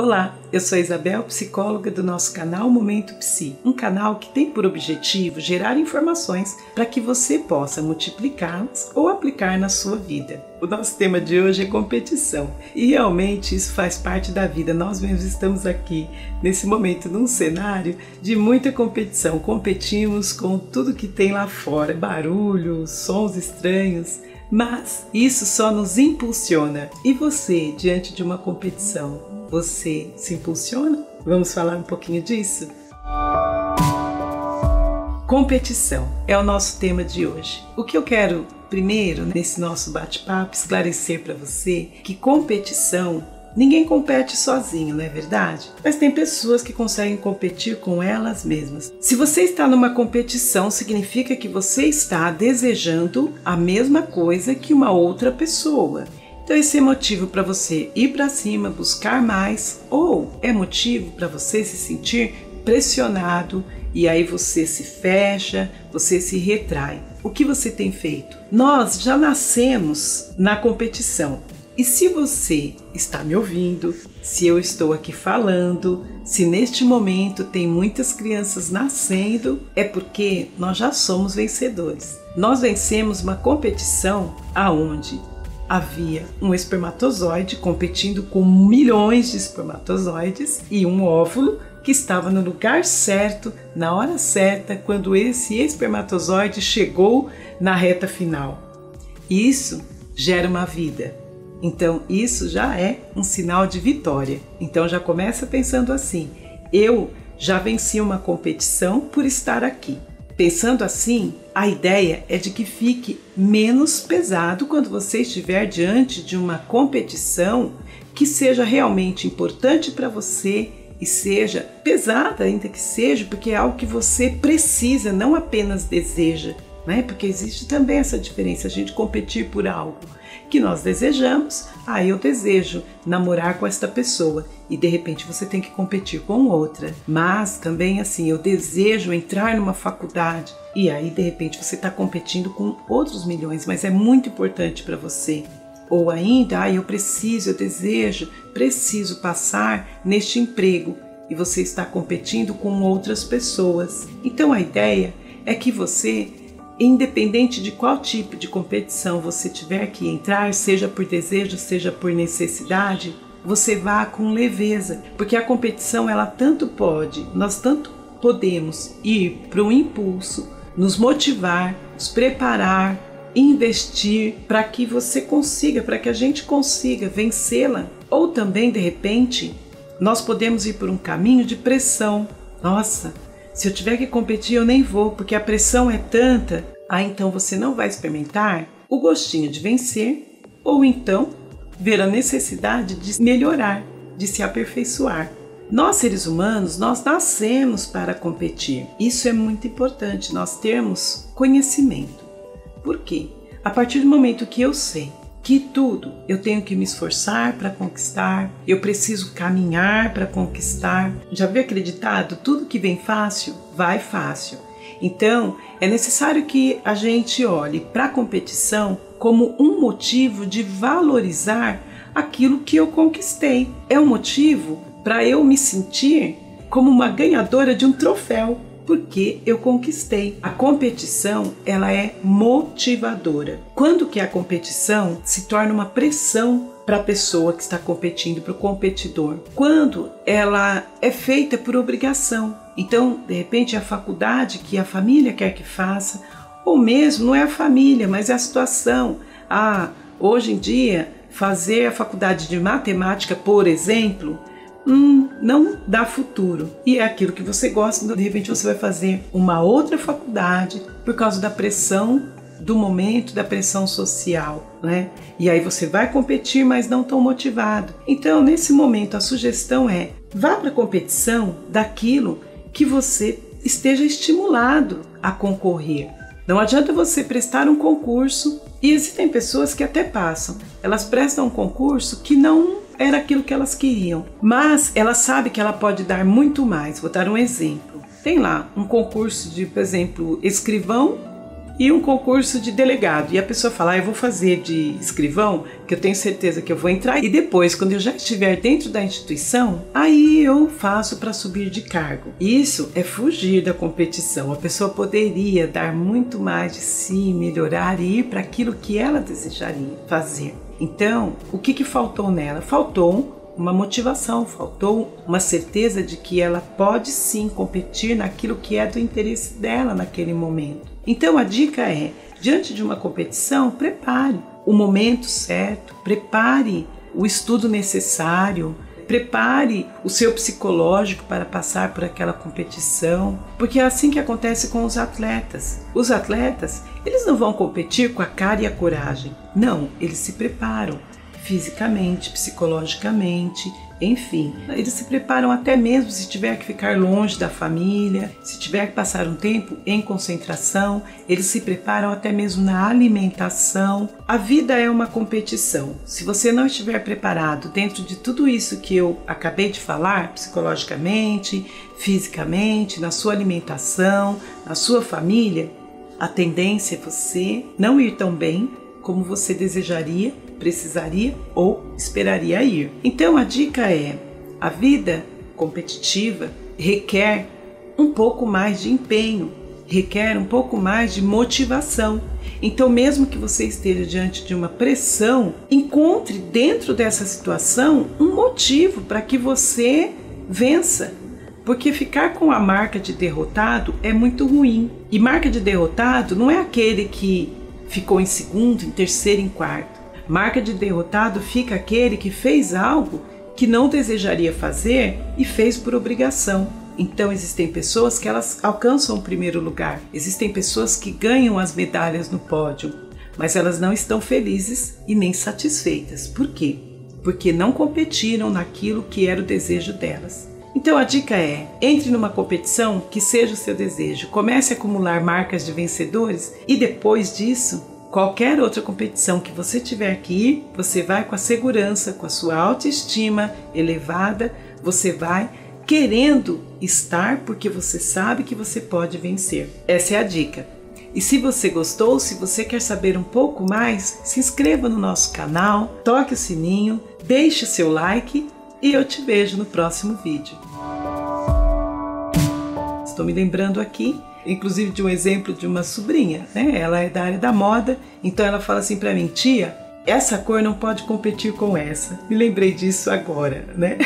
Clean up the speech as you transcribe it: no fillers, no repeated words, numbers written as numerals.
Olá, eu sou a Isabel, psicóloga do nosso canal Momento Psi, um canal que tem por objetivo gerar informações para que você possa multiplicá-las ou aplicar na sua vida. O nosso tema de hoje é competição e realmente isso faz parte da vida. Nós mesmos estamos aqui nesse momento num cenário de muita competição, competimos com tudo que tem lá fora, barulhos, sons estranhos. Mas isso só nos impulsiona. E você, diante de uma competição, você se impulsiona? Vamos falar um pouquinho disso? Competição é o nosso tema de hoje. O que eu quero primeiro, nesse nosso bate-papo, esclarecer para você que competição, ninguém compete sozinho, não é verdade? Mas tem pessoas que conseguem competir com elas mesmas. Se você está numa competição, significa que você está desejando a mesma coisa que uma outra pessoa. Então esse é motivo para você ir para cima, buscar mais, ou é motivo para você se sentir pressionado e aí você se fecha, você se retrai. O que você tem feito? Nós já nascemos na competição. E se você está me ouvindo, se eu estou aqui falando, se neste momento tem muitas crianças nascendo, é porque nós já somos vencedores. Nós vencemos uma competição aonde havia um espermatozoide competindo com milhões de espermatozoides e um óvulo que estava no lugar certo, na hora certa, quando esse espermatozoide chegou na reta final. Isso gera uma vida. Então isso já é um sinal de vitória. Então já começa pensando assim: eu já venci uma competição por estar aqui. Pensando assim, a ideia é de que fique menos pesado quando você estiver diante de uma competição que seja realmente importante para você e seja pesada, ainda que seja, porque é algo que você precisa, não apenas deseja, né? Porque existe também essa diferença, a gente competir por algo que nós desejamos. Eu desejo namorar com esta pessoa e de repente você tem que competir com outra. Mas também assim, eu desejo entrar numa faculdade e aí de repente você está competindo com outros milhões, mas é muito importante para você. Ou ainda, eu preciso passar neste emprego e você está competindo com outras pessoas. Então a ideia é que você, independente de qual tipo de competição você tiver que entrar, seja por desejo, seja por necessidade, você vá com leveza, porque a competição nós tanto podemos ir para um impulso, nos motivar, nos preparar, investir para que você consiga, para que a gente consiga vencê-la. Ou também, de repente, nós podemos ir por um caminho de pressão. Nossa, se eu tiver que competir eu nem vou, porque a pressão é tanta. Então você não vai experimentar o gostinho de vencer, ou então ver a necessidade de melhorar, de se aperfeiçoar. Nós, seres humanos, nós nascemos para competir. Isso é muito importante, nós termos conhecimento. Por quê? A partir do momento que eu sei que tudo eu tenho que me esforçar para conquistar, eu preciso caminhar para conquistar. Já viu aquele ditado? Tudo que vem fácil, vai fácil. Então, é necessário que a gente olhe para a competição como um motivo de valorizar aquilo que eu conquistei. É um motivo para eu me sentir como uma ganhadora de um troféu, porque eu conquistei. A competição, ela é motivadora. Quando que a competição se torna uma pressão para a pessoa que está competindo, para o competidor? Quando ela é feita por obrigação. Então, de repente, a faculdade que a família quer que faça, ou mesmo não é a família, mas é a situação. Hoje em dia, fazer a faculdade de matemática, por exemplo, não dá futuro. E é aquilo que você gosta, de repente você vai fazer uma outra faculdade por causa da pressão do momento, da pressão social, né? E aí você vai competir, mas não tão motivado. Então, nesse momento, a sugestão é: vá para a competição daquilo que você esteja estimulado a concorrer. Não adianta você prestar um concurso, e existem pessoas que até passam, elas prestam um concurso que não era aquilo que elas queriam, mas ela sabe que ela pode dar muito mais. Vou dar um exemplo. Tem lá um concurso de, por exemplo, escrivão e um concurso de delegado. E a pessoa fala, eu vou fazer de escrivão, que eu tenho certeza que eu vou entrar, e depois, quando eu já estiver dentro da instituição, aí eu faço para subir de cargo. Isso é fugir da competição. A pessoa poderia dar muito mais de si, melhorar e ir para aquilo que ela desejaria fazer. Então, o que faltou nela? Faltou uma motivação, faltou uma certeza de que ela pode sim competir naquilo que é do interesse dela naquele momento. Então a dica é, diante de uma competição, prepare o momento certo, prepare o estudo necessário, prepare o seu psicológico para passar por aquela competição, porque é assim que acontece com os atletas. Os atletas, eles não vão competir com a cara e a coragem, não, eles se preparam fisicamente, psicologicamente, enfim. Eles se preparam até mesmo se tiver que ficar longe da família, se tiver que passar um tempo em concentração, eles se preparam até mesmo na alimentação. A vida é uma competição. Se você não estiver preparado dentro de tudo isso que eu acabei de falar, psicologicamente, fisicamente, na sua alimentação, na sua família, a tendência é você não ir tão bem como você desejaria, precisaria ou esperaria ir. Então a dica é, a vida competitiva requer um pouco mais de empenho, requer um pouco mais de motivação. Então mesmo que você esteja diante de uma pressão, encontre dentro dessa situação um motivo para que você vença. Porque ficar com a marca de derrotado é muito ruim. E marca de derrotado não é aquele que ficou em segundo, em terceiro, em quarto. Marca de derrotado fica aquele que fez algo que não desejaria fazer e fez por obrigação. Então existem pessoas que elas alcançam o primeiro lugar. Existem pessoas que ganham as medalhas no pódio, mas elas não estão felizes e nem satisfeitas. Por quê? Porque não competiram naquilo que era o desejo delas. Então a dica é, entre numa competição que seja o seu desejo, comece a acumular marcas de vencedores e depois disso, qualquer outra competição que você tiver que ir, você vai com a segurança, com a sua autoestima elevada, você vai querendo estar porque você sabe que você pode vencer. Essa é a dica. E se você gostou, se você quer saber um pouco mais, se inscreva no nosso canal, toque o sininho, deixe o seu like e eu te vejo no próximo vídeo. Estou me lembrando aqui, inclusive, de um exemplo de uma sobrinha, né? Ela é da área da moda, então ela fala assim para mim, tia, essa cor não pode competir com essa. Me lembrei disso agora, né?